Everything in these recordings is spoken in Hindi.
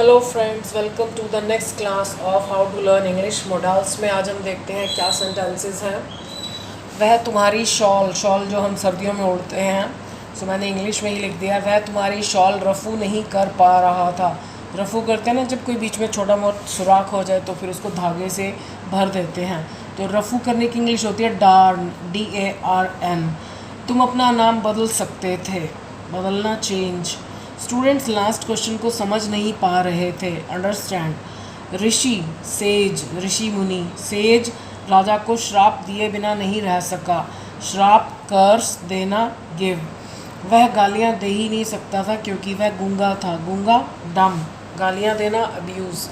Hello friends, welcome to the next class of how to learn English models में आज हम देखते हैं क्या सेंटेंसेस हैं। वह तुम्हारी शॉल शॉल जो हम सर्दियों में ओढ़ते हैं, सो मैंने इंग्लिश में ही लिख दिया। वह तुम्हारी शॉल रफ़ू नहीं कर पा रहा था। रफ़ू करते हैं ना, जब कोई बीच में छोटा मोटा सुराख हो जाए तो फिर उसको धागे से भर देते हैं। तो रफ़ू करने की इंग्लिश होती है डार्न, DARN। तुम अपना नाम बदल सकते थे, बदलना चेंज। स्टूडेंट्स लास्ट क्वेश्चन को समझ नहीं पा रहे थे, अंडरस्टैंड। ऋषि सेज, ऋषि मुनि। सेज राजा को श्राप दिए बिना नहीं रह सका, श्राप कर्स देना गिव। वह गालियां दे ही नहीं सकता था क्योंकि वह गूंगा था, गूंगा डम, गालियां देना अब्यूज़।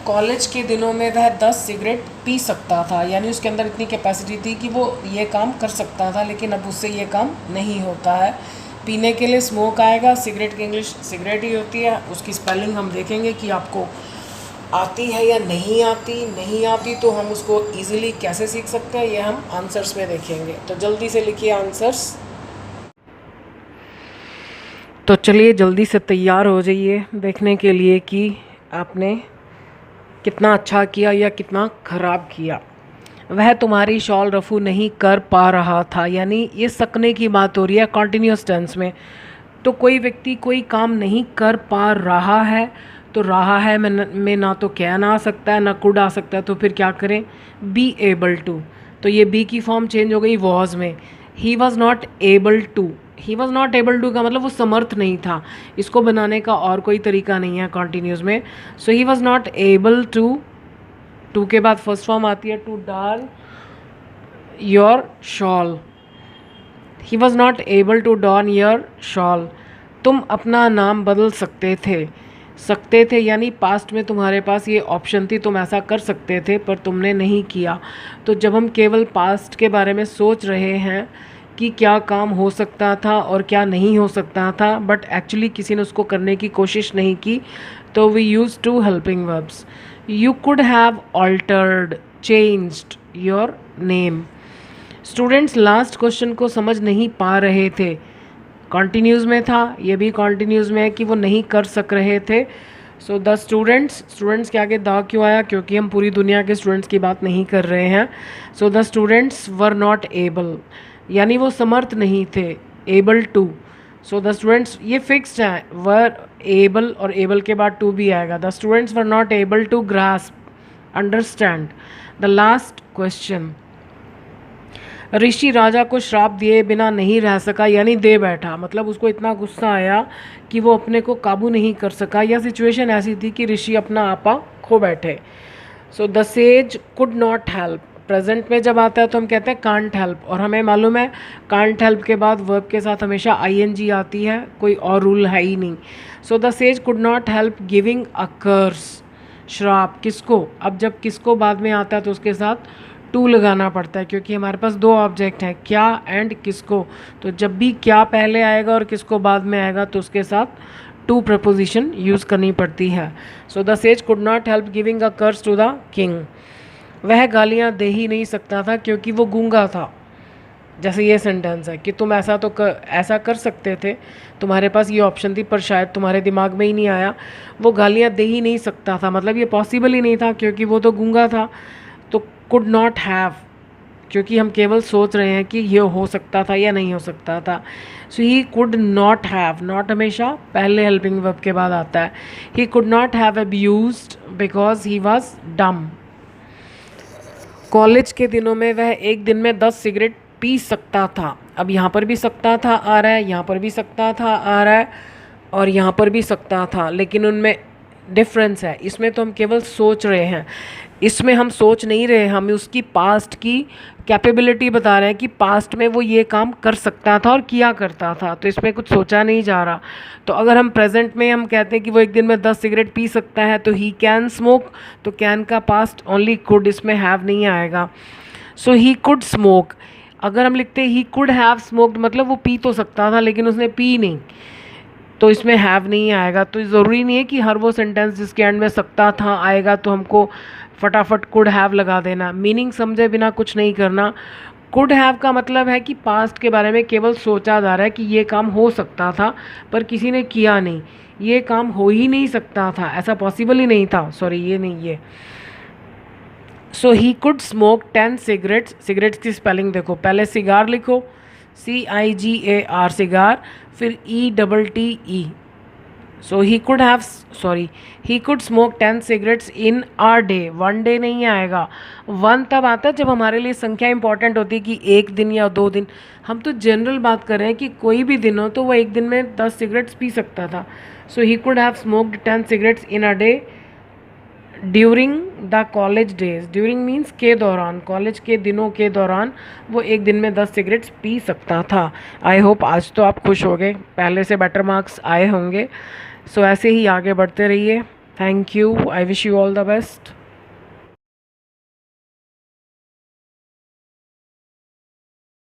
कॉलेज के दिनों में वह 10 सिगरेट पी सकता था, यानी उसके अंदर इतनी कैपेसिटी थी कि वो ये काम कर सकता था, लेकिन अब उससे ये काम नहीं होता है। पीने के लिए स्मोक आएगा, सिगरेट की इंग्लिश सिगरेट ही होती है। उसकी स्पेलिंग हम देखेंगे कि आपको आती है या नहीं आती। नहीं आती तो हम उसको इजीली कैसे सीख सकते हैं, ये हम आंसर्स में देखेंगे। तो जल्दी से लिखिए आंसर्स। तो चलिए जल्दी से तैयार हो जाइए देखने के लिए कि आपने कितना अच्छा किया या कितना ख़राब किया। वह तुम्हारी शॉल रफ़ू नहीं कर पा रहा था, यानी ये सकने की बात हो रही है कॉन्टिन्यूस टेंस में। तो कोई व्यक्ति कोई काम नहीं कर पा रहा है, तो रहा है में ना तो कैन आ सकता है ना कुड आ सकता है, तो फिर क्या करें, बी एबल टू। तो ये बी की फॉर्म चेंज हो गई वॉज में। He was not able to, he was not able to का मतलब वो समर्थ नहीं था। इसको बनाने का और कोई तरीका नहीं है कॉन्टिन्यूस में। So he was not able to, to के बाद फर्स्ट फॉर्म आती है to don your shawl. He was not able to don your shawl. तुम अपना नाम बदल सकते थे यानी पास्ट में तुम्हारे पास ये ऑप्शन थी, तुम ऐसा कर सकते थे पर तुमने नहीं किया। तो जब हम केवल पास्ट के बारे में सोच रहे हैं कि क्या काम हो सकता था और क्या नहीं हो सकता था, बट एक्चुअली किसी ने उसको करने की कोशिश नहीं की, तो we use to helping verbs. You could have altered, changed your name. Students last question को समझ नहीं पा रहे थे, कॉन्टिन्यूज़ में था, ये भी कॉन्टिन्यूज़ में है कि वो नहीं कर सक रहे थे। सो द स्टूडेंट्स के आगे द क्यों आया, क्योंकि हम पूरी दुनिया के स्टूडेंट्स की बात नहीं कर रहे हैं। So the students were not able, यानी वो समर्थ नहीं थे, able to. So the students ये फिक्स्ड है, वर एबल और एबल के बाद टू भी आएगा। The students were not able to grasp, understand. The last question, ऋषि राजा को श्राप दिए बिना नहीं रह सका, यानी दे बैठा, मतलब उसको इतना गुस्सा आया कि वो अपने को काबू नहीं कर सका, या सिचुएशन ऐसी थी कि ऋषि अपना आपा खो बैठे। सो the sage could not help, present में जब आता है तो हम कहते हैं कांट हेल्प, और हमें मालूम है कांट हेल्प के बाद वर्ब के साथ हमेशा ING आती है, कोई और रूल है ही नहीं। So the sage could not help giving a curse, श्राप किसको, अब जब किसको बाद में आता है तो उसके साथ टू लगाना पड़ता है, क्योंकि हमारे पास दो ऑब्जेक्ट हैं, क्या एंड किसको। तो जब भी क्या पहले आएगा और किसको बाद में आएगा तो उसके साथ टू प्रपोजिशन यूज़ करनी पड़ती है। So the sage could not help giving a curse to the king. वह गालियां दे ही नहीं सकता था क्योंकि वो गूंगा था। जैसे ये सेंटेंस है कि तुम ऐसा ऐसा कर सकते थे, तुम्हारे पास ये ऑप्शन थी पर शायद तुम्हारे दिमाग में ही नहीं आया। वो गालियां दे ही नहीं सकता था, मतलब ये पॉसिबल ही नहीं था क्योंकि वो तो गूंगा था। तो कुड नॉट हैव, क्योंकि हम केवल सोच रहे हैं कि ये हो सकता था या नहीं हो सकता था। So he could not have, not हमेशा पहले हेल्पिंग वर्ब के बाद आता है। He could not have abused because he was dumb. College के दिनों में वह एक दिन में 10 सिगरेट पी सकता था। अब यहाँ पर भी सकता था आ रहा है, यहाँ पर भी सकता था आ रहा है, और यहाँ पर भी सकता था, लेकिन उनमें डिफरेंस है। इसमें तो हम केवल सोच रहे हैं, इसमें हम सोच नहीं रहे, हम उसकी पास्ट की कैपेबिलिटी बता रहे हैं कि पास्ट में वो ये काम कर सकता था और किया करता था, तो इसमें कुछ सोचा नहीं जा रहा। तो अगर हम प्रेजेंट में हम कहते हैं कि वो एक दिन में 10 सिगरेट पी सकता है, तो ही कैन स्मोक, तो कैन का पास्ट ओनली कुड, इसमें हैव नहीं आएगा। सो ही कुड स्मोक, अगर हम लिखते ही कुड हैव स्मोक्ड, मतलब वो पी तो सकता था लेकिन उसने पी नहीं, तो इसमें हैव नहीं आएगा। तो ज़रूरी नहीं है कि हर वो सेंटेंस जिसके एंड में सकता था आएगा तो हमको फटाफट कुड हैव लगा देना, मीनिंग समझे बिना कुछ नहीं करना। कुड हैव का मतलब है कि पास्ट के बारे में केवल सोचा जा रहा है कि ये काम हो सकता था पर किसी ने किया नहीं, ये काम हो ही नहीं सकता था, ऐसा पॉसिबल ही नहीं था, सॉरी ये नहीं ये। So he could smoke 10 cigarettes, cigarettes की स्पेलिंग देखो, पहले सिगार लिखो CIGAR सिगार, फिर ETTE। So he could have, sorry he could smoke 10 cigarettes in our day, one day नहीं आएगा, वन तब आता है जब हमारे लिए संख्या इंपॉर्टेंट होती है कि एक दिन या 2 दिन। हम तो जनरल बात कर रहे हैं कि कोई भी दिन हो तो वो एक दिन में 10 सिगरेट्स पी सकता था। So he could have smoked 10 cigarettes in a day during the college days, during means के दौरान, कॉलेज के दिनों के दौरान वो एक दिन में 10 सिगरेट्स पी सकता था। आई होप आज तो आप खुश हो गए, पहले से बेटर मार्क्स आए होंगे। सो ऐसे ही आगे बढ़ते रहिए। Thank you, I wish you all the best.